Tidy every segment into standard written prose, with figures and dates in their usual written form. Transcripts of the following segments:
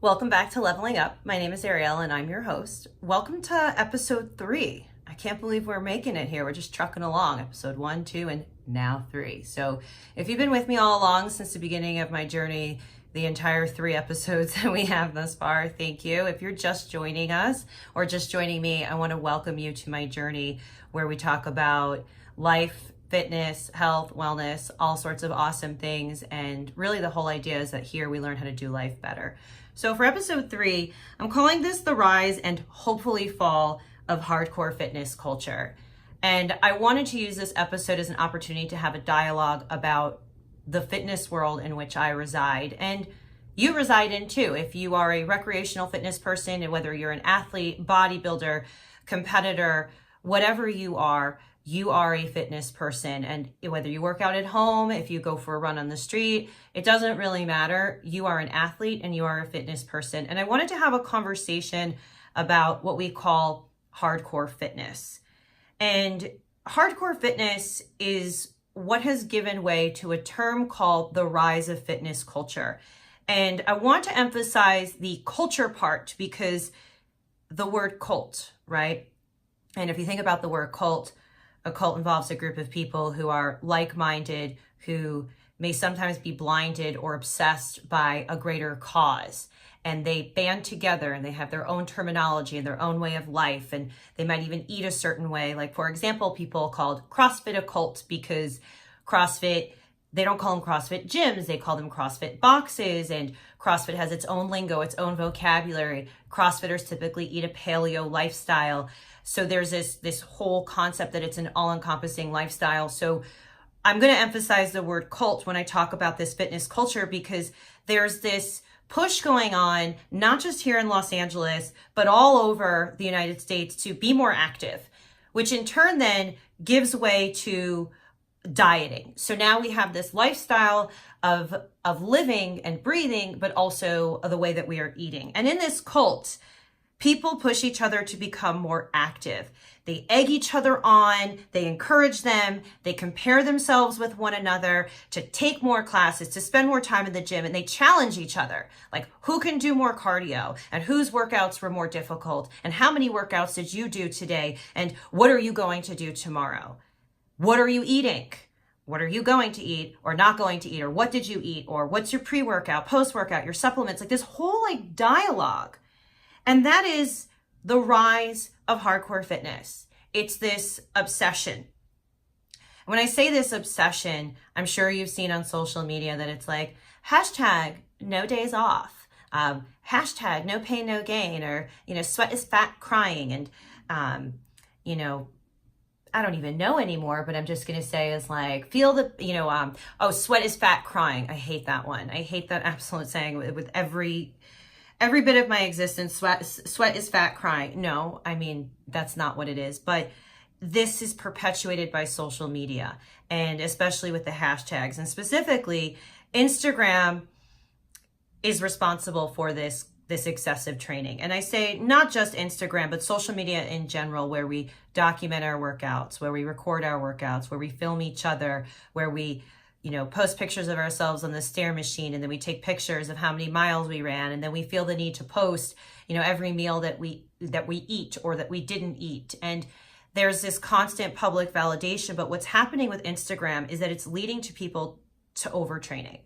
Welcome back to Leveling Up. My name is Ariel and I'm your host. Welcome to episode 3. I can't believe we're making it here. We're just trucking along. Episode 1, 2, and now 3. So if you've been with me all along since the beginning of my journey, the entire 3 episodes that we have thus far, thank you. If you're just joining us or just joining me, I want to welcome you to my journey where we talk about life, fitness, health, wellness, all sorts of awesome things. And really the whole idea is that here we learn how to do life better. So for episode 3, I'm calling this the rise and hopefully fall of hardcore fitness culture. And I wanted to use this episode as an opportunity to have a dialogue about the fitness world in which I reside and you reside in too. If you are a recreational fitness person, and whether you're an athlete, bodybuilder, competitor, whatever you are a fitness person. And whether you work out at home, if you go for a run on the street, it doesn't really matter. You are an athlete and you are a fitness person. And I wanted to have a conversation about what we call hardcore fitness. And hardcore fitness is what has given way to a term called the rise of fitness culture. And I want to emphasize the culture part because the word cult, right? And if you think about the word cult, a cult involves a group of people who are like-minded, who may sometimes be blinded or obsessed by a greater cause. And they band together and they have their own terminology and their own way of life. And they might even eat a certain way. Like, for example, people called CrossFit a cult because CrossFit, they don't call them CrossFit gyms, they call them CrossFit boxes. And CrossFit has its own lingo, its own vocabulary. CrossFitters typically eat a paleo lifestyle. So there's this whole concept that it's an all-encompassing lifestyle. So I'm going to emphasize the word cult when I talk about this fitness culture because there's this push going on, not just here in Los Angeles, but all over the United States to be more active, which in turn then gives way to dieting. So now we have this lifestyle of living and breathing, but also the way that we are eating. And in this cult, people push each other to become more active. They egg each other on, they encourage them, they compare themselves with one another to take more classes, to spend more time in the gym, and they challenge each other. Like, who can do more cardio and whose workouts were more difficult and how many workouts did you do today and what are you going to do tomorrow? What are you eating? What are you going to eat or not going to eat? Or what did you eat? Or what's your pre-workout, post-workout, your supplements? Like this whole dialogue. And that is the rise of hardcore fitness. It's this obsession. When I say this obsession, I'm sure you've seen on social media that it's like, hashtag no days off, hashtag no pain, no gain, or, sweat is fat crying. And, I don't even know anymore, but I'm just going to say is like, feel the, sweat is fat crying. I hate that one. I hate that absolute saying with every bit of my existence. Sweat is fat crying. No, I mean, that's not what it is. But this is perpetuated by social media and especially with the hashtags, and specifically Instagram is responsible for this excessive training. And I say not just Instagram, but social media in general, where we document our workouts, where we record our workouts, where we film each other, where we post pictures of ourselves on the stair machine, and then we take pictures of how many miles we ran, and then we feel the need to post, every meal that we eat or that we didn't eat. And there's this constant public validation, but what's happening with Instagram is that it's leading to people to overtraining.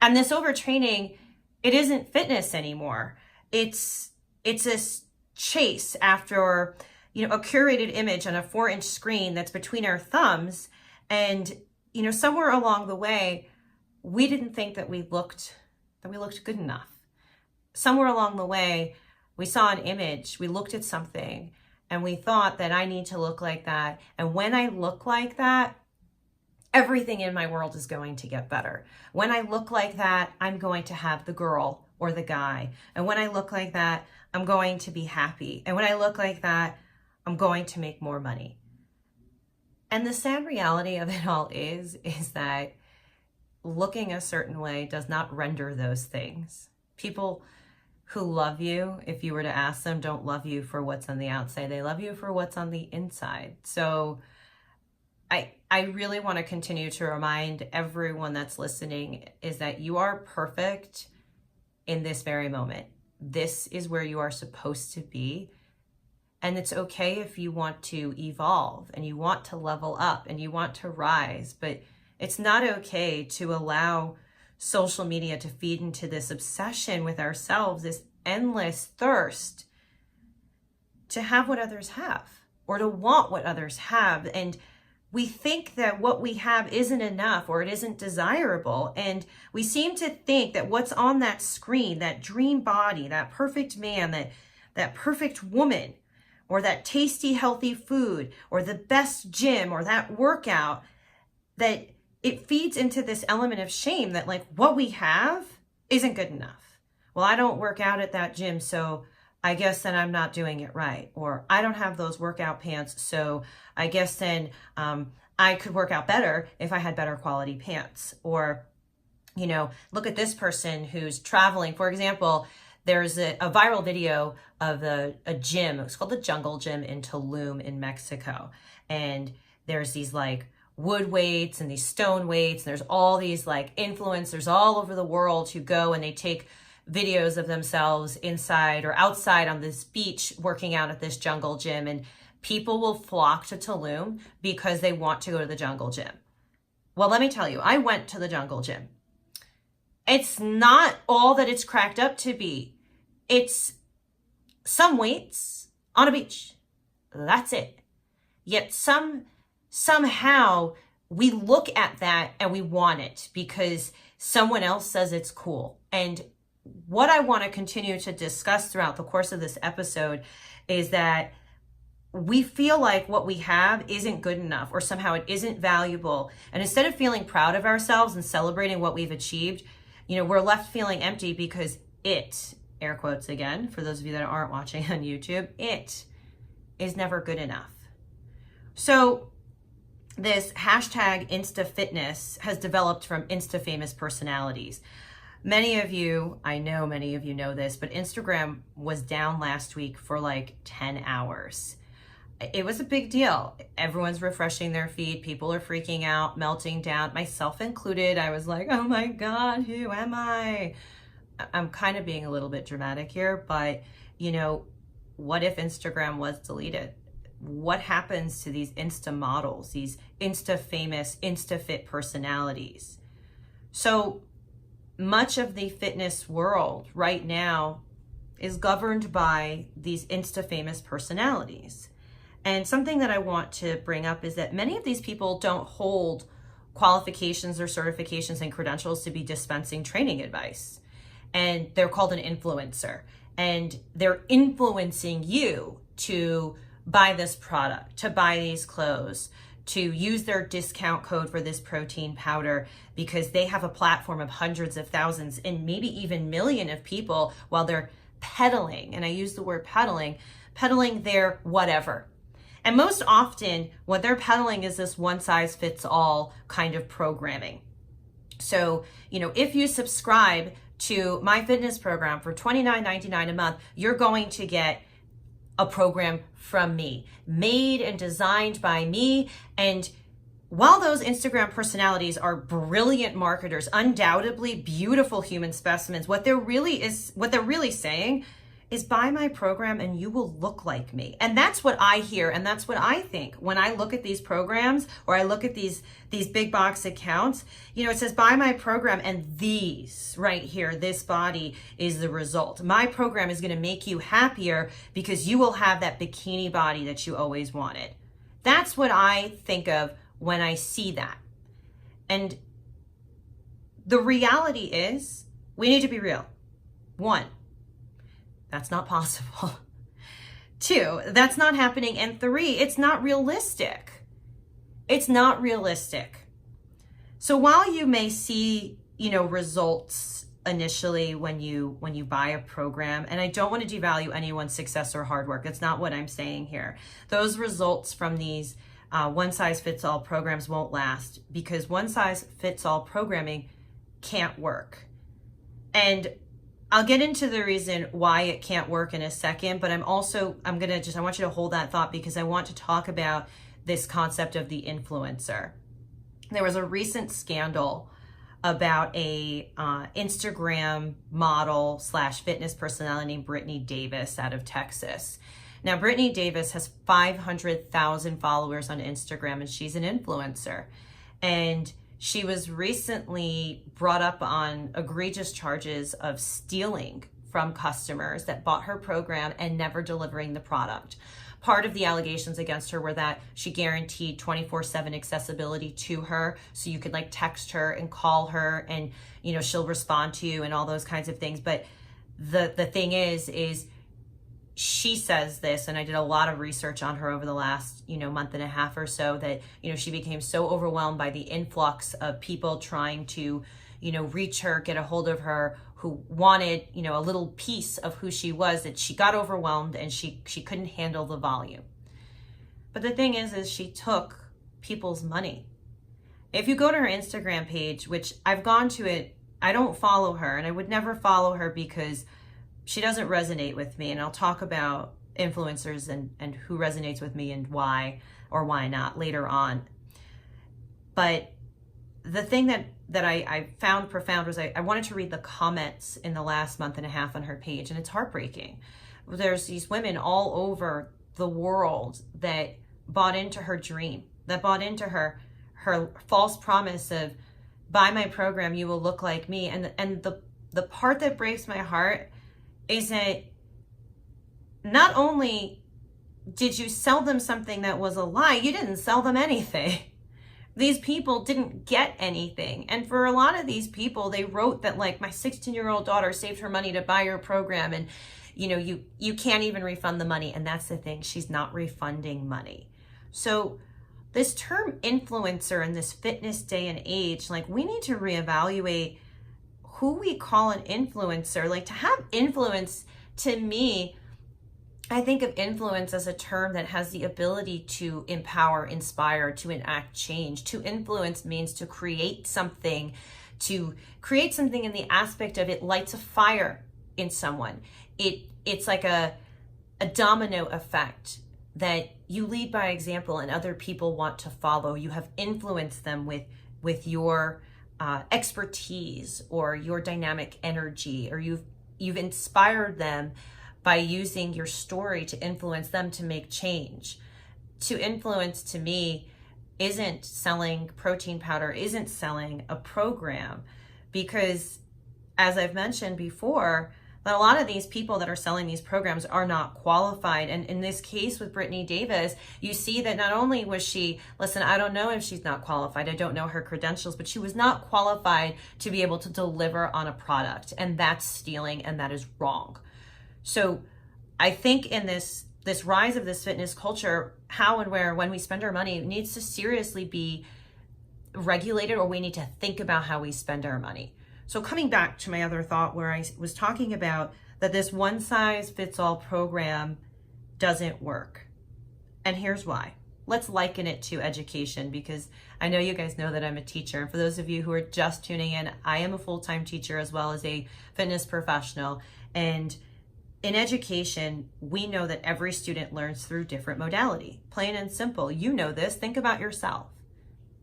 And this overtraining, it isn't fitness anymore. It's a chase after, a curated image on a 4-inch screen that's between our thumbs. And, somewhere along the way, we didn't think that we looked good enough. Somewhere along the way, we saw an image, we looked at something, and we thought that I need to look like that. And when I look like that, everything in my world is going to get better. When I look like that, I'm going to have the girl or the guy. And when I look like that, I'm going to be happy. And when I look like that, I'm going to make more money. And the sad reality of it all is that looking a certain way does not render those things. People who love you, if you were to ask them, don't love you for what's on the outside. They love you for what's on the inside. So I really want to continue to remind everyone that's listening is that you are perfect in this very moment. This is where you are supposed to be. And it's okay if you want to evolve and you want to level up and you want to rise, but it's not okay to allow social media to feed into this obsession with ourselves, this endless thirst to have what others have or to want what others have. And we think that what we have isn't enough or it isn't desirable. And we seem to think that what's on that screen, that dream body, that perfect man, that perfect woman, or that tasty, healthy food, or the best gym, or that workout, that it feeds into this element of shame that like what we have isn't good enough. Well, I don't work out at that gym, so I guess then I'm not doing it right. Or I don't have those workout pants, so I guess then I could work out better if I had better quality pants. Or, you know, look at this person who's traveling. For example, there's a viral video of a gym. It's called the Jungle Gym in Tulum in Mexico. And there's these like wood weights and these stone weights. And there's all these like influencers all over the world who go and they take videos of themselves inside or outside on this beach working out at this jungle gym. And people will flock to Tulum because they want to go to the jungle gym. Well, let me tell you, I went to the jungle gym. It's not all that it's cracked up to be. It's some weights on a beach. That's it. Yet somehow we look at that and we want it because someone else says it's cool. And what I want to continue to discuss throughout the course of this episode is that we feel like what we have isn't good enough or somehow it isn't valuable. And instead of feeling proud of ourselves and celebrating what we've achieved, you know, we're left feeling empty because it, air quotes again, for those of you that aren't watching on YouTube, it is never good enough. So this hashtag instafitness has developed from insta-famous personalities. Many of you, I know many of you know this, but Instagram was down last week for like 10 hours. It was a big deal. Everyone's refreshing their feed. People are freaking out, melting down, myself included. I was like, oh my God, who am I? I'm kind of being a little bit dramatic here, but you know, what if Instagram was deleted? What happens to these Insta models, these Insta famous, Insta fit personalities? So much of the fitness world right now is governed by these Insta famous personalities. And something that I want to bring up is that many of these people don't hold qualifications or certifications and credentials to be dispensing training advice. And they're called an influencer. And they're influencing you to buy this product, to buy these clothes, to use their discount code for this protein powder because they have a platform of hundreds of thousands and maybe even million of people while they're peddling, and I use the word peddling their whatever. And most often what they're peddling is this one size fits all kind of programming. So, you know, if you subscribe to my fitness program for $29.99 a month, you're going to get a program from me, made and designed by me. And while those Instagram personalities are brilliant marketers, undoubtedly beautiful human specimens, what they're really saying is buy my program and you will look like me. And that's what I hear and that's what I think when I look at these programs or I look at these big box accounts. You know, it says buy my program and these right here, this body is the result. My program is going to make you happier because you will have that bikini body that you always wanted. That's what I think of when I see that. And the reality is we need to be real. 1, that's not possible. 2, that's not happening. And 3, it's not realistic. It's not realistic. So while you may see, you know, results initially when you buy a program, and I don't want to devalue anyone's success or hard work. That's not what I'm saying here. Those results from these one size fits all programs won't last because one size fits all programming can't work. And I'll get into the reason why it can't work in a second, but I want you to hold that thought because I want to talk about this concept of the influencer. There was a recent scandal about a Instagram model / fitness personality named Brittany Davis out of Texas. Now, Brittany Davis has 500,000 followers on Instagram, and she's an influencer. And she was recently brought up on egregious charges of stealing from customers that bought her program and never delivering the product. Part of the allegations against her were that she guaranteed 24/7 accessibility to her, so you could like text her and call her and, you know, she'll respond to you and all those kinds of things. But the thing is she says this, and I did a lot of research on her over the last, you know, month and a half or so, that, you know, she became so overwhelmed by the influx of people trying to, you know, reach her, get a hold of her, who wanted, you know, a little piece of who she was, that she got overwhelmed and she couldn't handle the volume. But the thing is she took people's money. If you go to her Instagram page, which I've gone to it, I don't follow her, and I would never follow her because she doesn't resonate with me. And I'll talk about influencers and who resonates with me and why or why not later on. But the thing that I found profound was I wanted to read the comments in the last month and a half on her page, and it's heartbreaking. There's these women all over the world that bought into her dream, that bought into her false promise of, buy my program, you will look like me. And the part that breaks my heart is that not only did you sell them something that was a lie, you didn't sell them anything. These people didn't get anything. And for a lot of these people, they wrote that like, my 16-year-old daughter saved her money to buy your program, and you know, you can't even refund the money. And that's the thing, she's not refunding money. So this term influencer in this fitness day and age, like, we need to reevaluate who we call an influencer. Like, to have influence, to me, I think of influence as a term that has the ability to empower, inspire, to enact change. To influence means to create something in the aspect of it lights a fire in someone. It's like a domino effect, that you lead by example and other people want to follow. You have influenced them with your expertise or your dynamic energy, or you've inspired them by using your story to influence them to make change. To influence, to me, isn't selling protein powder, isn't selling a program, because as I've mentioned before, that a lot of these people that are selling these programs are not qualified. And in this case with Brittany Davis, you see that not only was she, listen, I don't know if she's not qualified, I don't know her credentials, but she was not qualified to be able to deliver on a product. And that's stealing, and that is wrong. So I think in this rise of this fitness culture, how and where, when we spend our money needs to seriously be regulated, or we need to think about how we spend our money. So coming back to my other thought, where I was talking about that this one size fits all program doesn't work. And here's why. Let's liken it to education, because I know you guys know that I'm a teacher. And for those of you who are just tuning in, I am a full-time teacher as well as a fitness professional. And in education, we know that every student learns through different modality. Plain and simple. You know this. Think about yourself.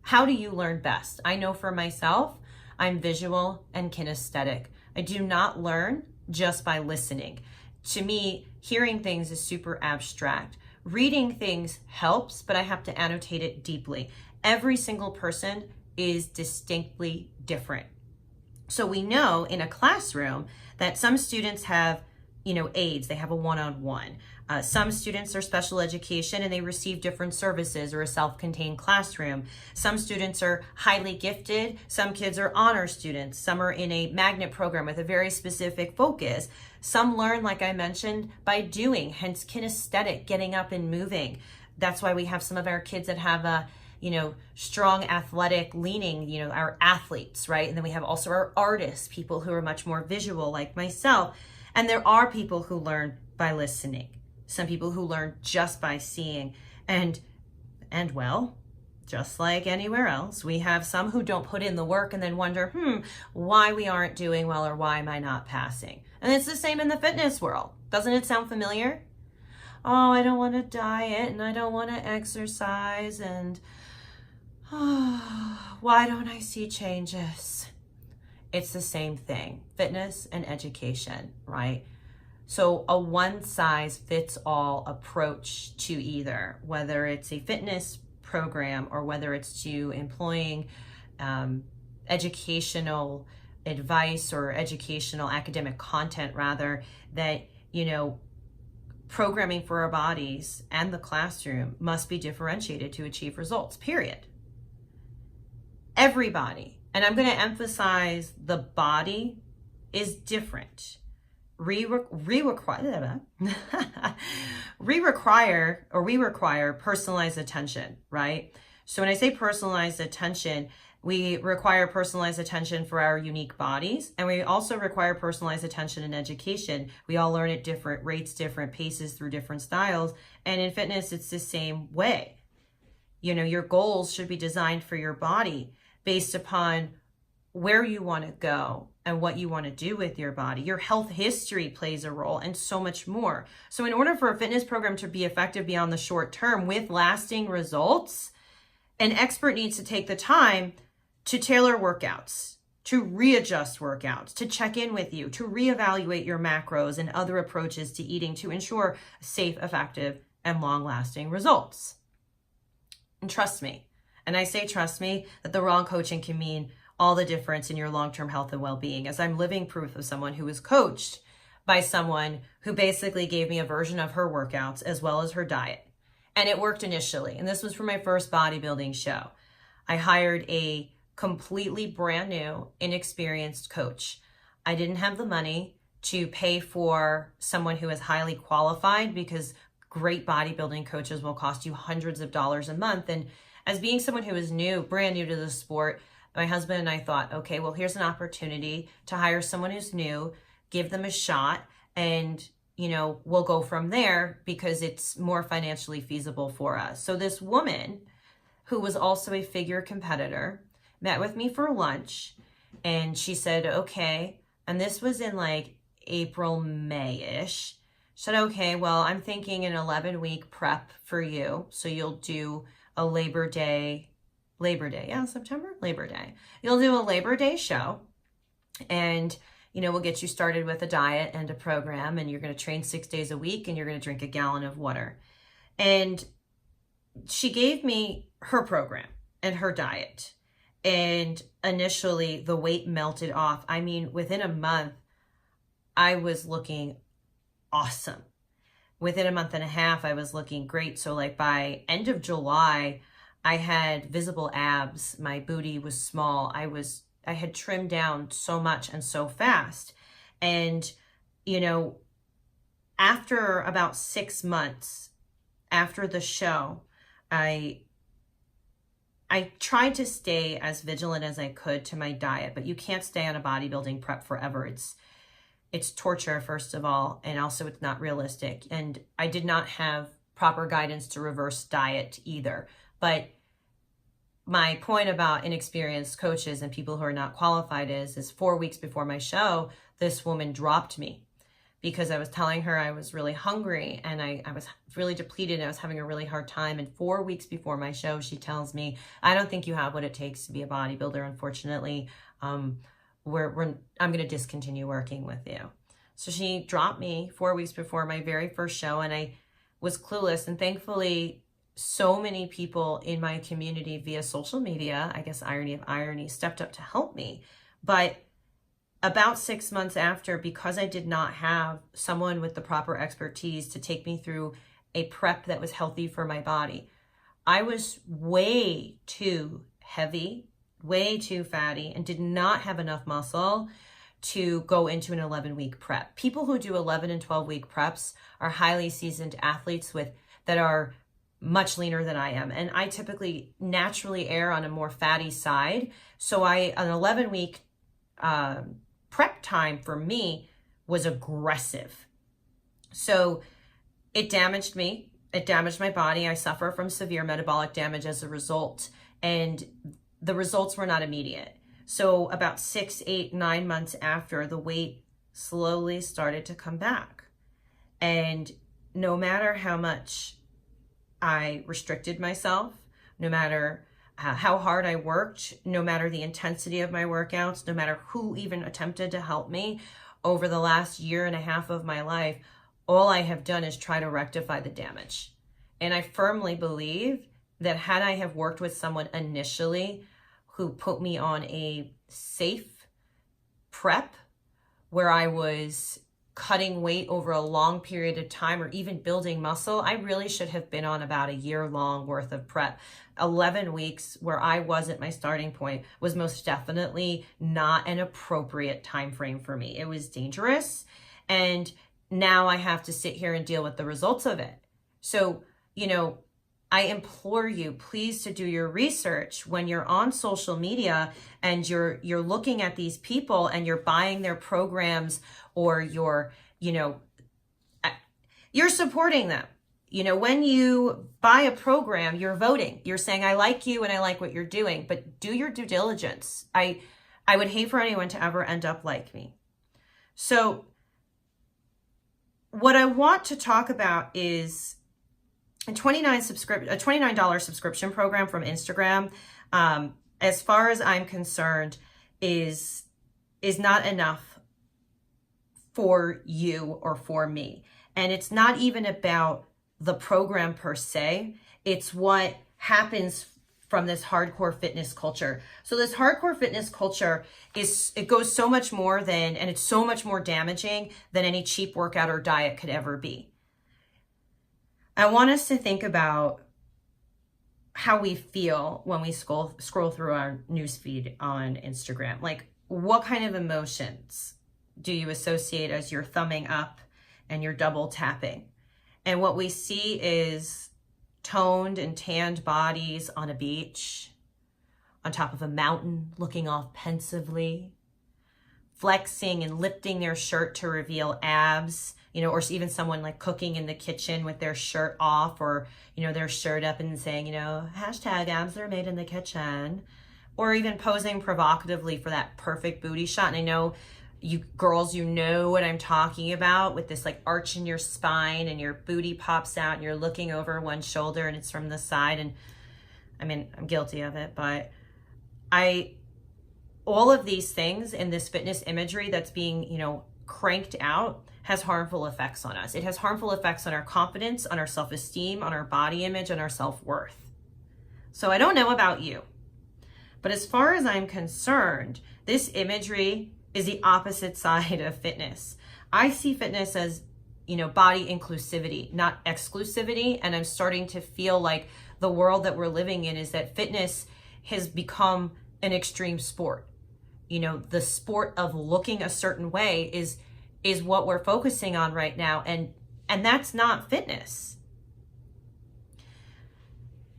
How do you learn best? I know for myself, I'm visual and kinesthetic. I do not learn just by listening. To me, hearing things is super abstract. Reading things helps, but I have to annotate it deeply. Every single person is distinctly different. So we know in a classroom that some students have, aids, they have a one-on-one. Some students are special education and they receive different services, or a self-contained classroom. Some students are highly gifted. Some kids are honor students. Some are in a magnet program with a very specific focus. Some learn, like I mentioned, by doing, hence kinesthetic, getting up and moving. That's why we have some of our kids that have a, strong athletic leaning, our athletes, right? And then we have also our artists, people who are much more visual like myself. And there are people who learn by listening. Some people who learn just by seeing. And well, just like anywhere else, we have some who don't put in the work and then wonder, why we aren't doing well, or why am I not passing? And it's the same in the fitness world. Doesn't it sound familiar? Oh, I don't want to diet and I don't want to exercise, and why don't I see changes? it's the same thing, fitness and education, right? So a one size fits all approach to either, whether it's a fitness program or whether it's to employing educational advice or educational academic content rather, that, programming for our bodies and the classroom must be differentiated to achieve results, period. Everybody, and I'm going to emphasize the body is different. We require personalized attention, right? So when I say personalized attention, we require personalized attention for our unique bodies, and we also require personalized attention in education. We all learn at different rates, different paces, through different styles, and in fitness, it's the same way. Your goals should be designed for your body based upon where you want to go and what you want to do with your body. Your health history plays a role and so much more. So in order for a fitness program to be effective beyond the short term with lasting results, an expert needs to take the time to tailor workouts, to readjust workouts, to check in with you, to reevaluate your macros and other approaches to eating to ensure safe, effective, and long-lasting results. And trust me, and I say trust me, that the wrong coaching can mean all the difference in your long-term health and well-being, as I'm living proof of someone who was coached by someone who basically gave me a version of her workouts as well as her diet. And it worked initially. And this was for my first bodybuilding show. I hired a completely brand new, inexperienced coach. I didn't have the money to pay for someone who is highly qualified, because great bodybuilding coaches will cost you hundreds of dollars a month. And as being someone who is new, brand new to the sport, my husband and I thought, okay, well, here's an opportunity to hire someone who's new, give them a shot, and, we'll go from there because it's more financially feasible for us. So this woman, who was also a figure competitor, met with me for lunch, and she said, okay, and this was in like April, May-ish. She said, okay, well, I'm thinking an 11-week prep for you. So you'll do a Labor Day, September? Labor Day. You'll do a Labor Day show, and, we'll get you started with a diet and a program, and you're going to train 6 days a week, and you're going to drink a gallon of water. And she gave me her program and her diet. And initially the weight melted off. I mean, within a month, I was looking awesome. Within a month and a half, I was looking great. So like by end of July, I had visible abs. My booty was small. I had trimmed down so much and so fast. And, after about 6 months after the show, I tried to stay as vigilant as I could to my diet, but you can't stay on a bodybuilding prep forever. It's torture, first of all, and also it's not realistic. And I did not have proper guidance to reverse diet either. But my point about inexperienced coaches and people who are not qualified is 4 weeks before my show, this woman dropped me because I was telling her I was really hungry and I was really depleted and I was having a really hard time. And 4 weeks before my show, she tells me, I don't think you have what it takes to be a bodybuilder. Unfortunately, I'm going to discontinue working with you. So she dropped me 4 weeks before my very first show, and I was clueless. And thankfully, so many people in my community via social media, I guess irony of irony, stepped up to help me. But about 6 months after, because I did not have someone with the proper expertise to take me through a prep that was healthy for my body, I was way too heavy, way too fatty, and did not have enough muscle to go into an 11-week prep. People who do 11 and 12-week preps are highly seasoned athletes that are much leaner than I am. And I typically naturally err on a more fatty side. So an 11-week prep time for me was aggressive. So it damaged me. It damaged my body. I suffer from severe metabolic damage as a result. And the results were not immediate. So about 6, 8, 9 months after, the weight slowly started to come back. And no matter how much I restricted myself, no matter how hard I worked, no matter the intensity of my workouts, no matter who even attempted to help me over the last year and a half of my life, all I have done is try to rectify the damage. And I firmly believe that had I have worked with someone initially who put me on a safe prep where I was cutting weight over a long period of time or even building muscle, I really should have been on about a year-long worth of prep. 11 weeks where I was at my starting point was most definitely not an appropriate time frame for me. It was dangerous, and now I have to sit here and deal with the results of it. So, I implore you, please, to do your research when you're on social media and you're looking at these people and you're buying their programs, or you're supporting them. When you buy a program, you're voting. You're saying, I like you and I like what you're doing, but do your due diligence. I would hate for anyone to ever end up like me. So what I want to talk about is a $29 subscription program from Instagram. As far as I'm concerned, is not enough for you or for me. And it's not even about the program per se. It's what happens from this hardcore fitness culture. So this hardcore fitness culture it goes so much more than, and it's so much more damaging than any cheap workout or diet could ever be. I want us to think about how we feel when we scroll through our newsfeed on Instagram. Like, what kind of emotions do you associate as you're thumbing up and you're double tapping? And what we see is toned and tanned bodies on a beach, on top of a mountain, looking off pensively, flexing and lifting their shirt to reveal abs, or even someone like cooking in the kitchen with their shirt off, or, their shirt up and saying, hashtag abs are made in the kitchen, or even posing provocatively for that perfect booty shot. And I know you girls, what I'm talking about, with this like arch in your spine and your booty pops out and you're looking over one shoulder and it's from the side. And I mean, I'm guilty of it, but all of these things in this fitness imagery that's being, cranked out has harmful effects on us. It has harmful effects on our confidence, on our self-esteem, on our body image, and our self-worth. So I don't know about you, but as far as I'm concerned, this imagery is the opposite side of fitness. I see fitness as, body inclusivity, not exclusivity. And I'm starting to feel like the world that we're living in is that fitness has become an extreme sport. The sport of looking a certain way is what we're focusing on right now. And that's not fitness.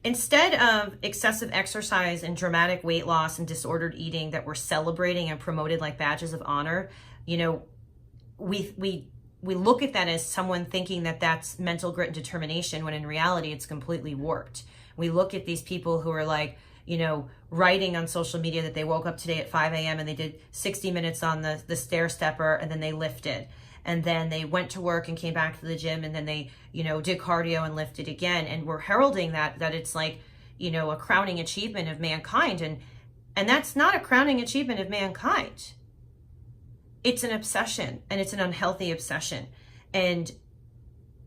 Instead of excessive exercise and dramatic weight loss and disordered eating that we're celebrating and promoted like badges of honor, we look at that as someone thinking that that's mental grit and determination, when in reality it's completely warped. We look at these people who are like, writing on social media that they woke up today at 5 a.m. and they did 60 minutes on the stair stepper, and then they lifted. And then they went to work and came back to the gym, and then they, did cardio and lifted again. And we're heralding that it's like, a crowning achievement of mankind. And that's not a crowning achievement of mankind. It's an obsession, and it's an unhealthy obsession. And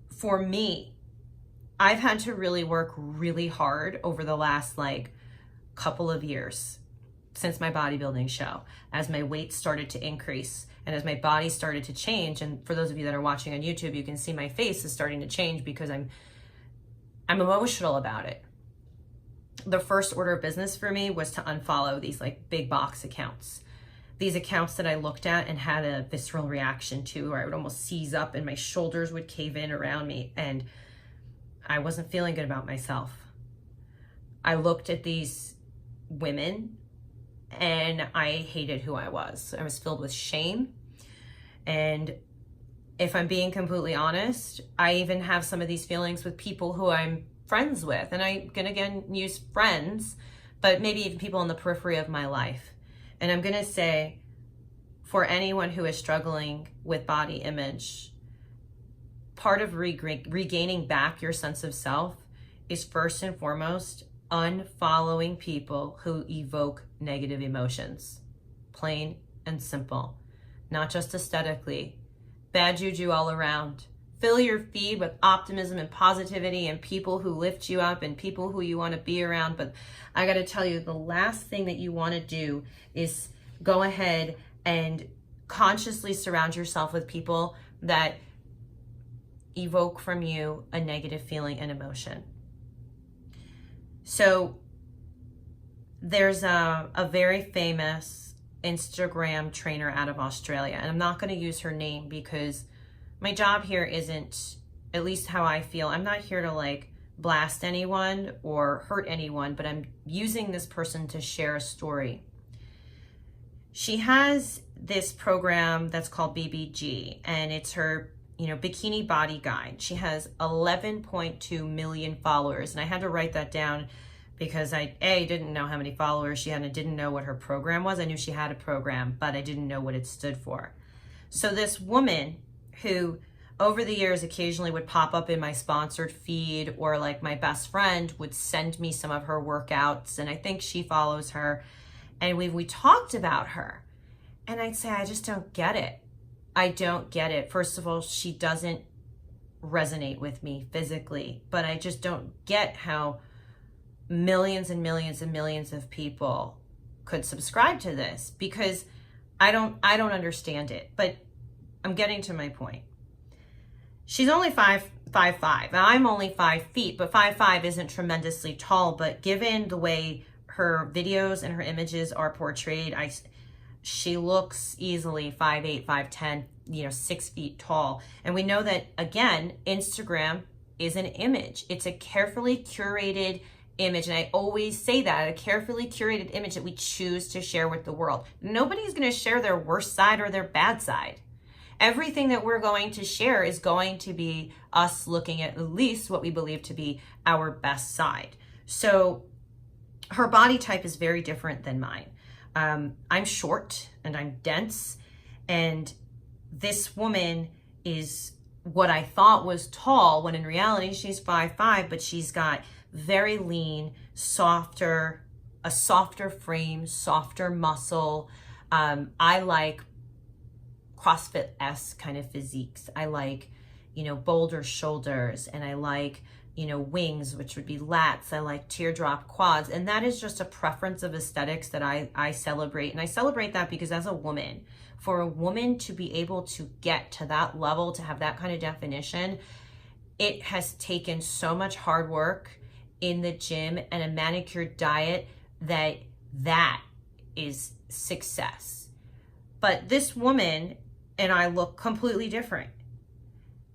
for me, I've had to really work really hard over the last couple of years since my bodybuilding show, as my weight started to increase and as my body started to change. And for those of you that are watching on YouTube, you can see my face is starting to change because I'm emotional about it. The first order of business for me was to unfollow these big box accounts. These accounts that I looked at and had a visceral reaction to, where I would almost seize up and my shoulders would cave in around me, and I wasn't feeling good about myself. I looked at these women and I hated who I was. I was filled with shame. And if I'm being completely honest, I even have some of these feelings with people who I'm friends with. And I'm gonna again use friends, but maybe even people on the periphery of my life. And I'm gonna say, for anyone who is struggling with body image, part of regaining back your sense of self is first and foremost unfollowing people who evoke negative emotions. Plain and simple. Not just aesthetically. Bad juju all around. Fill your feed with optimism and positivity and people who lift you up and people who you want to be around. But I got to tell you, the last thing that you want to do is go ahead and consciously surround yourself with people that evoke from you a negative feeling and emotion. So there's a very famous Instagram trainer out of Australia, and I'm not going to use her name because my job here isn't, at least how I feel, I'm not here to like blast anyone or hurt anyone, but I'm using this person to share a story. She has this program that's called BBG, and it's her, bikini body guide. She has 11.2 million followers, and I had to write that down because I didn't know how many followers she had, and I didn't know what her program was. I knew she had a program, but I didn't know what it stood for. So this woman who over the years occasionally would pop up in my sponsored feed, or like my best friend would send me some of her workouts, and I think she follows her, and we talked about her, and I'd say, I just don't get it. I don't get it. First of all, she doesn't resonate with me physically, but I just don't get how millions and millions and millions of people could subscribe to this, because I don't understand it. But I'm getting to my point. She's only 5'5". Now, I'm only 5 feet, but 5'5" isn't tremendously tall. But given the way her videos and her images are portrayed, she looks easily 5'8", 5'10", 6 feet tall. And we know that, again, Instagram is an image. It's a carefully curated image. And I always say that, a carefully curated image that we choose to share with the world. Nobody's going to share their worst side or their bad side. Everything that we're going to share is going to be us looking at least what we believe to be our best side. So her body type is very different than mine. I'm short and I'm dense, and this woman is what I thought was tall, when in reality she's 5'5", but she's got very lean, a softer frame, softer muscle. I like CrossFit-esque kind of physiques. I like, bolder shoulders, and I like, wings, which would be lats. I like teardrop quads. And that is just a preference of aesthetics that I celebrate. And I celebrate that because as a woman, for a woman to be able to get to that level, to have that kind of definition, it has taken so much hard work in the gym and a manicured diet that is success. But this woman and I look completely different.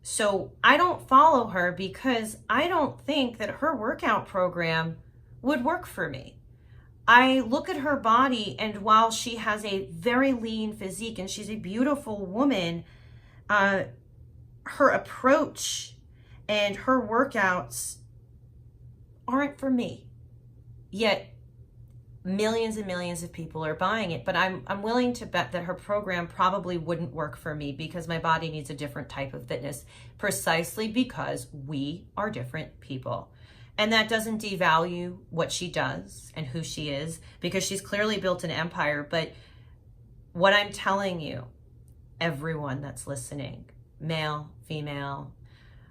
So I don't follow her because I don't think that her workout program would work for me. I look at her body, and while she has a very lean physique and she's a beautiful woman, her approach and her workouts aren't for me. Yet millions and millions of people are buying it, but I'm willing to bet that her program probably wouldn't work for me because my body needs a different type of fitness, precisely because we are different people. And that doesn't devalue what she does and who she is, because she's clearly built an empire. But what I'm telling you, everyone that's listening, male, female,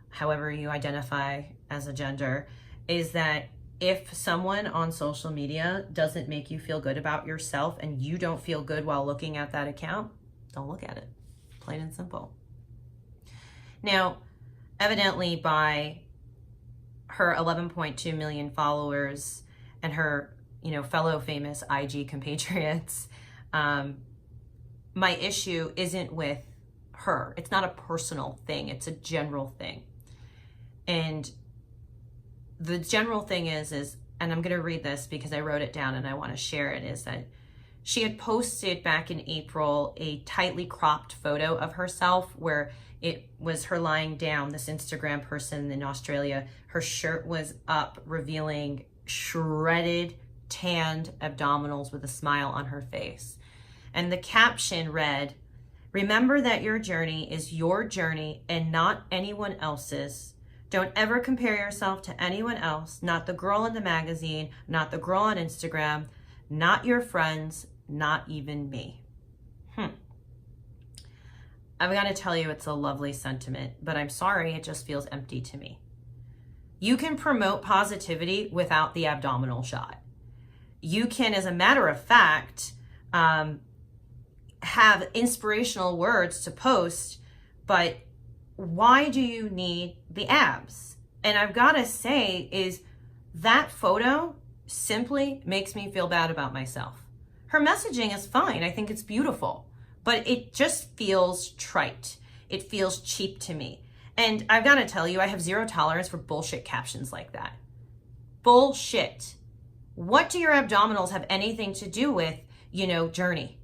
however you identify as a gender, is that if someone on social media doesn't make you feel good about yourself and you don't feel good while looking at that account, don't look at it. Plain and simple. Now, evidently by her 11.2 million followers and her, fellow famous IG compatriots, my issue isn't with her. It's not a personal thing. It's a general thing. And the general thing is, and I'm going to read this because I wrote it down and I want to share it, is that she had posted back in April a tightly cropped photo of herself where it was her lying down, this Instagram person in Australia. Her shirt was up, revealing shredded, tanned abdominals with a smile on her face. And the caption read, "Remember that your journey is your journey and not anyone else's. Don't ever compare yourself to anyone else, not the girl in the magazine, not the girl on Instagram, not your friends, not even me. I've got to tell you, it's a lovely sentiment, but I'm sorry, it just feels empty to me. You can promote positivity without the abdominal shot. You can, as a matter of fact, have inspirational words to post, but why do you need the abs? And I've got to say is that photo simply makes me feel bad about myself. Her messaging is fine. I think it's beautiful, but it just feels trite. It feels cheap to me. And I've got to tell you, I have zero tolerance for bullshit captions like that. Bullshit. What do your abdominals have anything to do with, journey?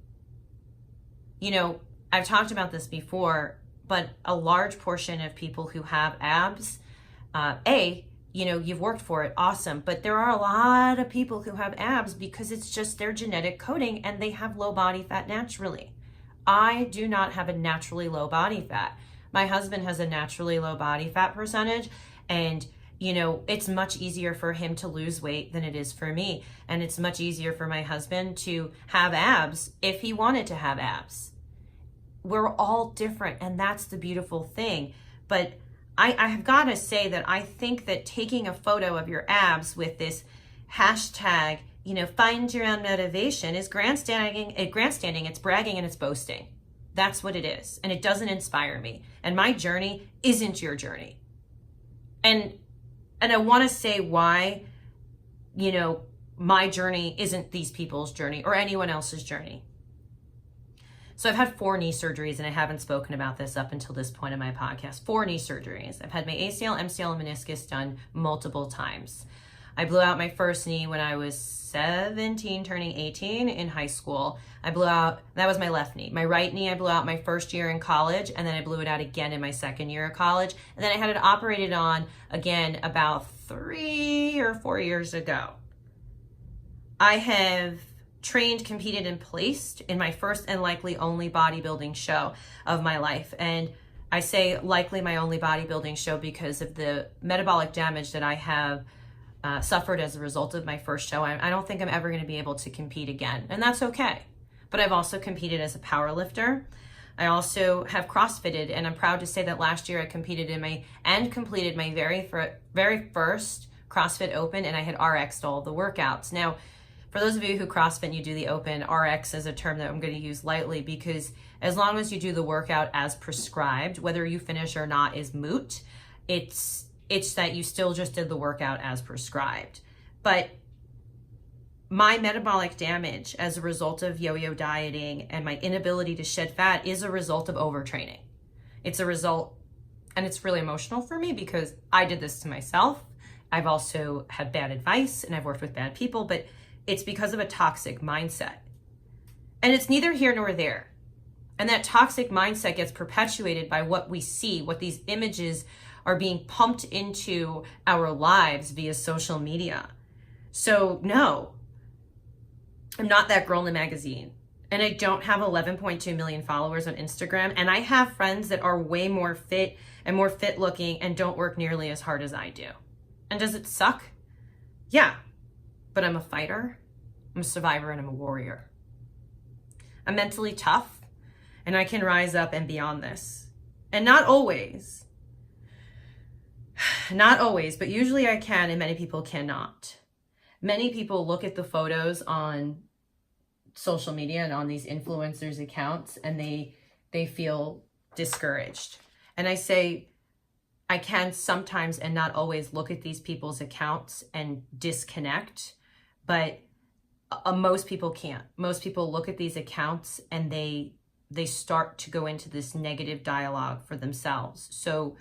I've talked about this before, but a large portion of people who have abs, you've worked for it, awesome. But there are a lot of people who have abs because it's just their genetic coding and they have low body fat naturally. I do not have a naturally low body fat. My husband has a naturally low body fat percentage, and it's much easier for him to lose weight than it is for me. And it's much easier for my husband to have abs if he wanted to have abs. We're all different, and that's the beautiful thing. But I have got to say that I think that taking a photo of your abs with this hashtag, find your own motivation is grandstanding, it's bragging, and it's boasting. That's what it is. And it doesn't inspire me. And my journey isn't your journey. And I want to say why, my journey isn't these people's journey or anyone else's journey. So I've had 4 knee surgeries, and I haven't spoken about this up until this point in my podcast. 4 knee surgeries. I've had my ACL, MCL, and meniscus done multiple times. I blew out my first knee when I was 17, turning 18 in high school. That was my left knee. My right knee I blew out my first year in college, and then I blew it out again in my second year of college. And then I had it operated on again about 3 or 4 years ago. I have trained, competed, and placed in my first and likely only bodybuilding show of my life. And I say likely my only bodybuilding show because of the metabolic damage that I have suffered as a result of my first show. I don't think I'm ever going to be able to compete again, and that's okay. But I've also competed as a power lifter. I also have CrossFitted, and I'm proud to say that last year I competed and completed my very first CrossFit Open, and I had RX'd all the workouts. Now, for those of you who CrossFit and you do the Open, RX is a term that I'm going to use lightly because as long as you do the workout as prescribed, whether you finish or not is moot. It's that you still just did the workout as prescribed. But my metabolic damage as a result of yo-yo dieting and my inability to shed fat is a result of overtraining. It's a result, and it's really emotional for me because I did this to myself. I've also had bad advice and I've worked with bad people, but it's because of a toxic mindset. And it's neither here nor there. And that toxic mindset gets perpetuated by what we see, what these images are being pumped into our lives via social media. So no, I'm not that girl in the magazine. And I don't have 11.2 million followers on Instagram. And I have friends that are way more fit and more fit looking and don't work nearly as hard as I do. And does it suck? Yeah, but I'm a fighter, I'm a survivor, and I'm a warrior. I'm mentally tough, and I can rise up and beyond this. And not always, but usually I can, and many people cannot. Many people look at the photos on social media and on these influencers' accounts, and they feel discouraged. And I say, I can sometimes and not always look at these people's accounts and disconnect, but most people can't. Most people look at these accounts and they start to go into this negative dialogue for themselves. So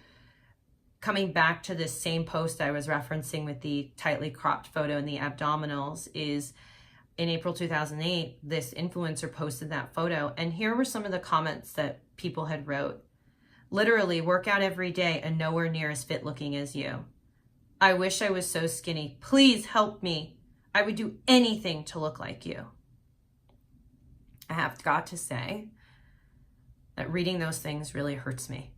coming back to this same post I was referencing with the tightly cropped photo and the abdominals is in April 2008, this influencer posted that photo. And here were some of the comments that people had wrote. Literally, work out every day and nowhere near as fit looking as you. I wish I was so skinny. Please help me. I would do anything to look like you. I have got to say that reading those things really hurts me.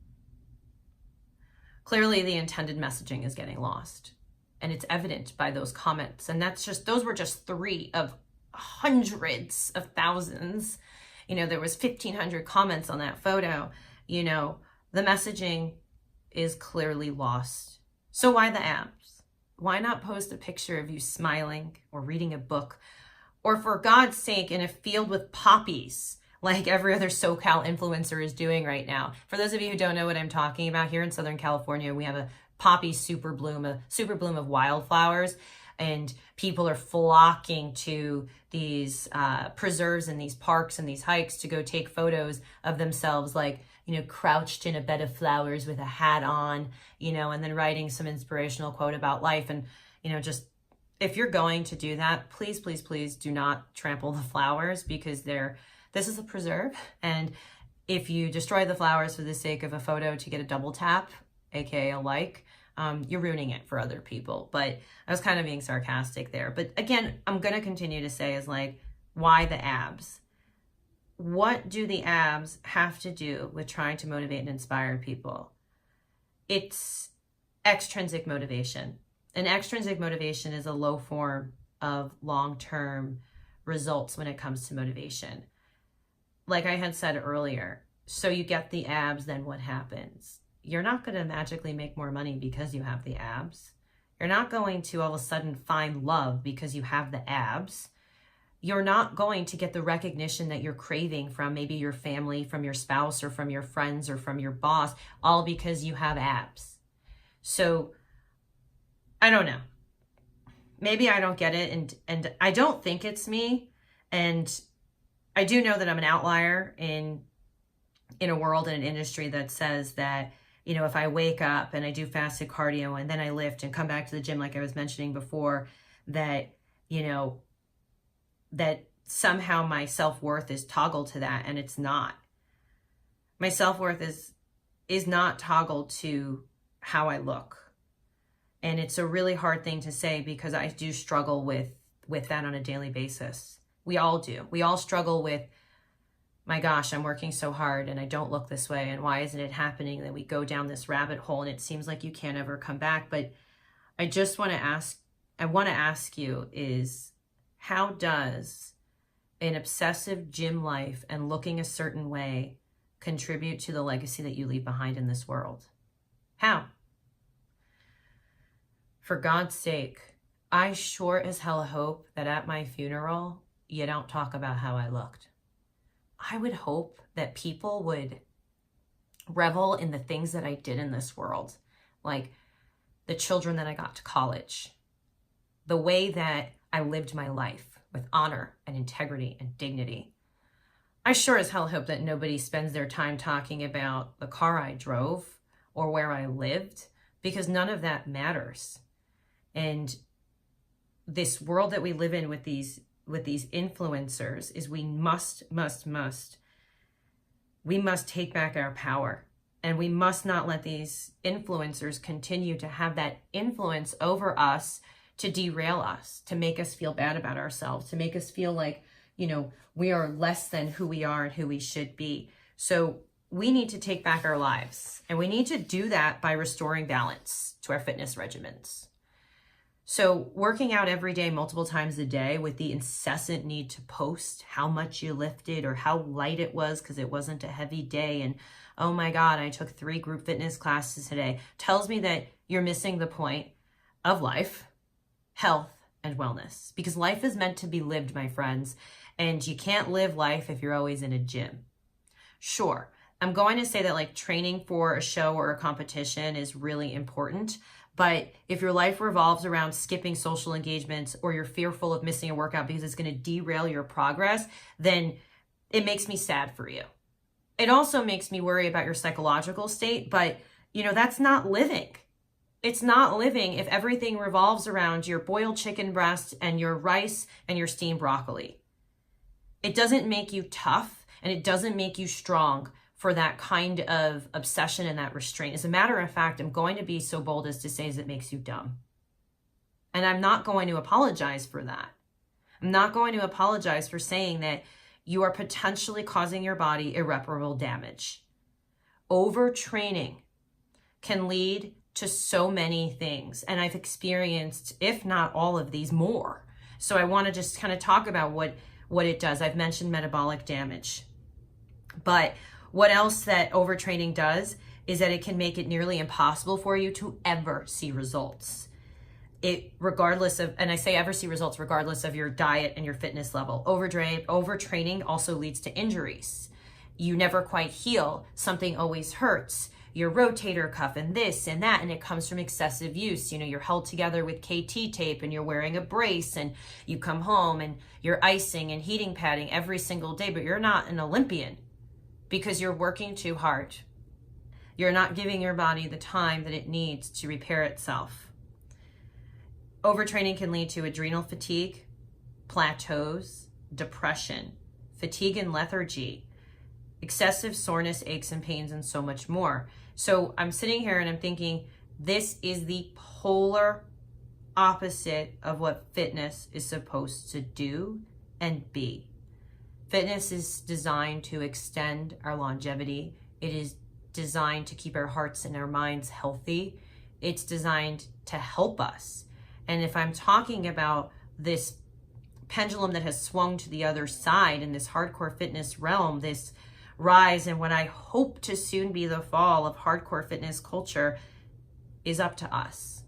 Clearly the intended messaging is getting lost, and it's evident by those comments. And those were just 3 of hundreds of thousands. There was 1,500 comments on that photo. The messaging is clearly lost. So why the abs? Why not post a picture of you smiling or reading a book, or for God's sake, in a field with poppies, like every other SoCal influencer is doing right now? For those of you who don't know what I'm talking about, here in Southern California, we have a poppy super bloom of wildflowers, and people are flocking to these preserves and these parks and these hikes to go take photos of themselves, like, crouched in a bed of flowers with a hat on, and then writing some inspirational quote about life. And, just, if you're going to do that, please, please, please do not trample the flowers, because this is a preserve. And if you destroy the flowers for the sake of a photo to get a double tap, aka a like, you're ruining it for other people. But I was kind of being sarcastic there. But again, I'm going to continue to say is like, why the abs? What do the abs have to do with trying to motivate and inspire people? It's extrinsic motivation. And extrinsic motivation is a low form of long-term results when it comes to motivation. Like I had said earlier, so you get the abs, then what happens? You're not going to magically make more money because you have the abs. You're not going to all of a sudden find love because you have the abs. You're not going to get the recognition that you're craving from maybe your family, from your spouse, or from your friends, or from your boss, all because you have abs. So I don't know. Maybe I don't get it, and I don't think it's me. And I do know that I'm an outlier in a world, in an industry that says that, if I wake up and I do fasted cardio and then I lift and come back to the gym, like I was mentioning before, that, that somehow my self-worth is toggled to that, and it's not. My self-worth is not toggled to how I look. And it's a really hard thing to say, because I do struggle with that on a daily basis. We all do. We all struggle with, my gosh, I'm working so hard and I don't look this way, and why isn't it happening? And then we go down this rabbit hole and it seems like you can't ever come back. But I want to ask you is, how does an obsessive gym life and looking a certain way contribute to the legacy that you leave behind in this world? How? For God's sake, I sure as hell hope that at my funeral, you don't talk about how I looked. I would hope that people would revel in the things that I did in this world, like the children that I got to college, the way that I lived my life with honor and integrity and dignity. I sure as hell hope that nobody spends their time talking about the car I drove or where I lived, because none of that matters. And this world that we live in with these influencers is we must take back our power. And we must not let these influencers continue to have that influence over us, to derail us, to make us feel bad about ourselves, to make us feel like, we are less than who we are and who we should be. So we need to take back our lives, and we need to do that by restoring balance to our fitness regimens. So working out every day, multiple times a day, with the incessant need to post how much you lifted or how light it was because it wasn't a heavy day, and oh my God, I took 3 group fitness classes today, tells me that you're missing the point of life, health, and wellness. Because life is meant to be lived, my friends, and you can't live life if you're always in a gym. Sure, I'm going to say that like training for a show or a competition is really important, but if your life revolves around skipping social engagements, or you're fearful of missing a workout because it's going to derail your progress, then it makes me sad for you. It also makes me worry about your psychological state, but that's not living. It's not living if everything revolves around your boiled chicken breast and your rice and your steamed broccoli. It doesn't make you tough, and it doesn't make you strong for that kind of obsession and that restraint. As a matter of fact, I'm going to be so bold as to say it makes you dumb. And I'm not going to apologize for that. I'm not going to apologize for saying that you are potentially causing your body irreparable damage. Overtraining can lead to so many things, and I've experienced, if not all of these, more. So I want to just kind of talk about what it does. I've mentioned metabolic damage, but what else that overtraining does is that it can make it nearly impossible for you to ever see results. Regardless of, and I say ever see results regardless of your diet and your fitness level. Overtraining also leads to injuries. You never quite heal. Something always hurts. Your rotator cuff and this and that, and it comes from excessive use. You're held together with KT tape and you're wearing a brace, and you come home and you're icing and heating padding every single day, but you're not an Olympian because you're working too hard. You're not giving your body the time that it needs to repair itself. Overtraining can lead to adrenal fatigue, plateaus, depression, fatigue and lethargy, excessive soreness, aches and pains, and so much more. So I'm sitting here and I'm thinking, this is the polar opposite of what fitness is supposed to do and be. Fitness is designed to extend our longevity. It is designed to keep our hearts and our minds healthy. It's designed to help us. And if I'm talking about this pendulum that has swung to the other side in this hardcore fitness realm, this rise and what I hope to soon be the fall of hardcore fitness culture, is up to us.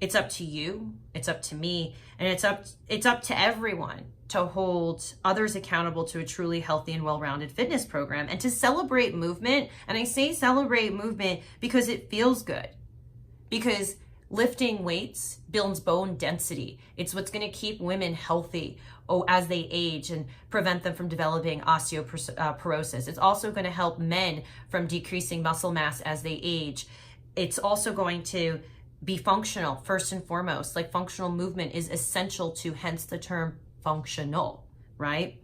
It's up to you, it's up to me, and it's up to everyone to hold others accountable to a truly healthy and well-rounded fitness program and to celebrate movement. And I say celebrate movement because it feels good. Because lifting weights builds bone density. It's what's going to keep women healthy as they age and prevent them from developing osteoporosis. It's also going to help men from decreasing muscle mass as they age. It's also going to be functional, first and foremost. Like, functional movement is essential to, hence the term functional, right?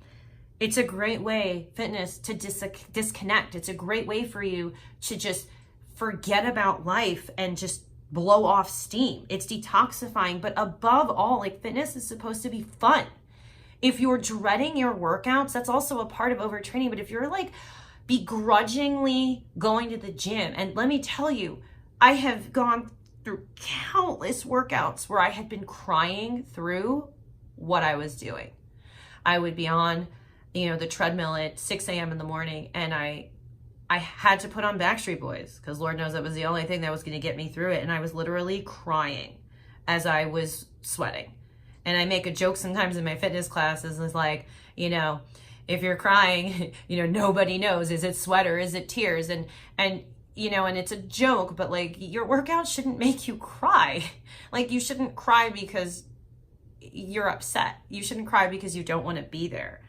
It's a great way, fitness, to disconnect. It's a great way for you to just forget about life and just blow off steam. It's detoxifying, but above all, like, fitness is supposed to be fun. If you're dreading your workouts, that's also a part of overtraining. But if you're like begrudgingly going to the gym, and let me tell you, I have gone through countless workouts where I had been crying through what I was doing. I would be on, the treadmill at 6 a.m. in the morning, and I had to put on Backstreet Boys because Lord knows that was the only thing that was going to get me through it. And I was literally crying as I was sweating. And I make a joke sometimes in my fitness classes. It's like, if you're crying, nobody knows. Is it sweat or is it tears? And it's a joke, but like, your workout shouldn't make you cry. Like, you shouldn't cry because you're upset. You shouldn't cry because you don't want to be there.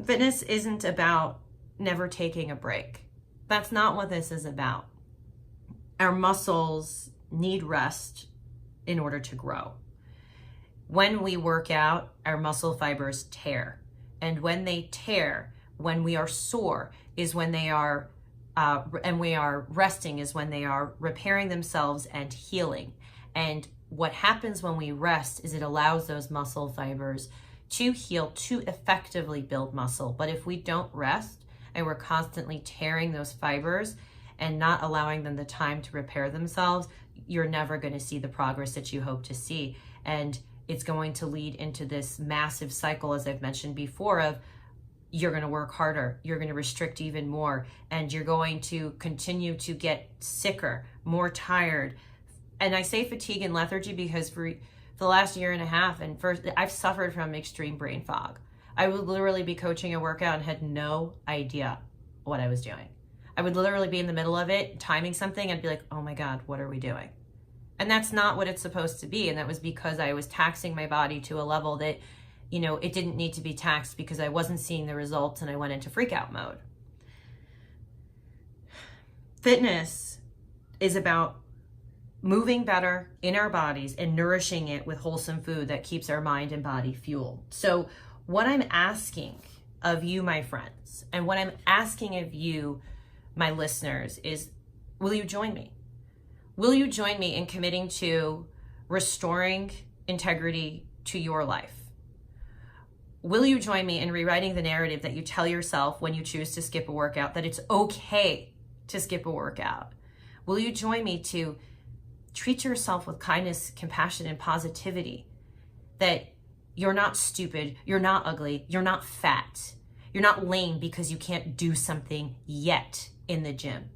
Fitness isn't about never taking a break. That's not what this is about. Our muscles need rest in order to grow. When we work out, our muscle fibers tear. And when they tear, when we are sore, is when they are, and we are resting, is when they are repairing themselves and healing. And what happens when we rest is it allows those muscle fibers to heal, to effectively build muscle. But if we don't rest, and we're constantly tearing those fibers and not allowing them the time to repair themselves, you're never going to see the progress that you hope to see. And it's going to lead into this massive cycle, as I've mentioned before, of you're going to work harder, you're going to restrict even more, and you're going to continue to get sicker, more tired. And I say fatigue and lethargy because for the last year and a half, and first, I've suffered from extreme brain fog. I would literally be coaching a workout and had no idea what I was doing. I would literally be in the middle of it, timing something, and be like, oh my God, what are we doing? And that's not what it's supposed to be. And that was because I was taxing my body to a level that, it didn't need to be taxed because I wasn't seeing the results and I went into freak out mode. Fitness is about moving better in our bodies and nourishing it with wholesome food that keeps our mind and body fueled. So what I'm asking of you, my friends, and what I'm asking of you, my listeners, is, will you join me? Will you join me in committing to restoring integrity to your life? Will you join me in rewriting the narrative that you tell yourself when you choose to skip a workout, that it's okay to skip a workout? Will you join me to treat yourself with kindness, compassion, and positivity? That you're not stupid, you're not ugly, you're not fat, you're not lame because you can't do something yet in the gym.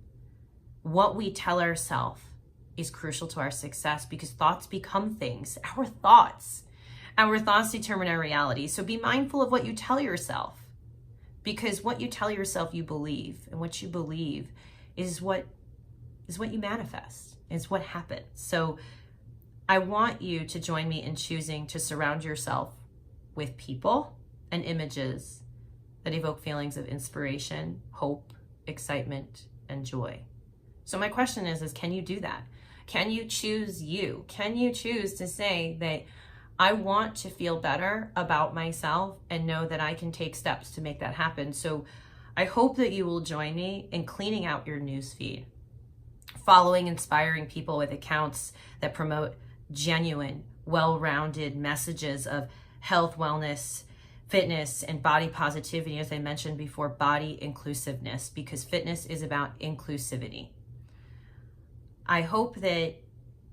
What we tell ourselves is crucial to our success because thoughts become things. Our thoughts determine our reality. So be mindful of what you tell yourself, because what you tell yourself you believe, and what you believe is what you manifest. It's what happens. So I want you to join me in choosing to surround yourself with people and images that evoke feelings of inspiration, hope, excitement, and joy. So my question is can you do that? Can you choose you? Can you choose to say that I want to feel better about myself and know that I can take steps to make that happen? So I hope that you will join me in cleaning out your newsfeed, following inspiring people with accounts that promote genuine, well-rounded messages of health, wellness, fitness, and body positivity. As I mentioned before, body inclusiveness, because fitness is about inclusivity. I hope that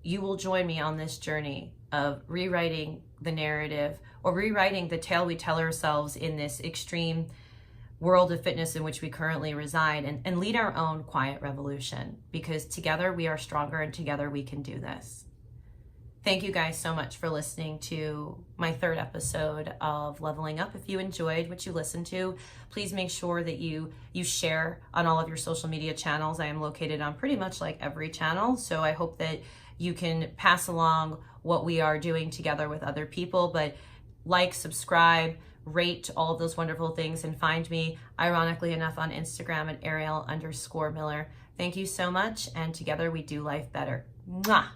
you will join me on this journey of rewriting the narrative, or rewriting the tale we tell ourselves in this extreme world of fitness in which we currently reside, and lead our own quiet revolution, because together we are stronger and together we can do this. Thank you guys so much for listening to my third episode of Leveling Up. If you enjoyed what you listened to, please make sure that you share on all of your social media channels. I am located on pretty much like every channel, so I hope that you can pass along what we are doing together with other people. But like, subscribe, rate, all of those wonderful things, and find me, ironically enough, on Instagram at Ariel_Miller. Thank you so much, and together we do life better. Mwah!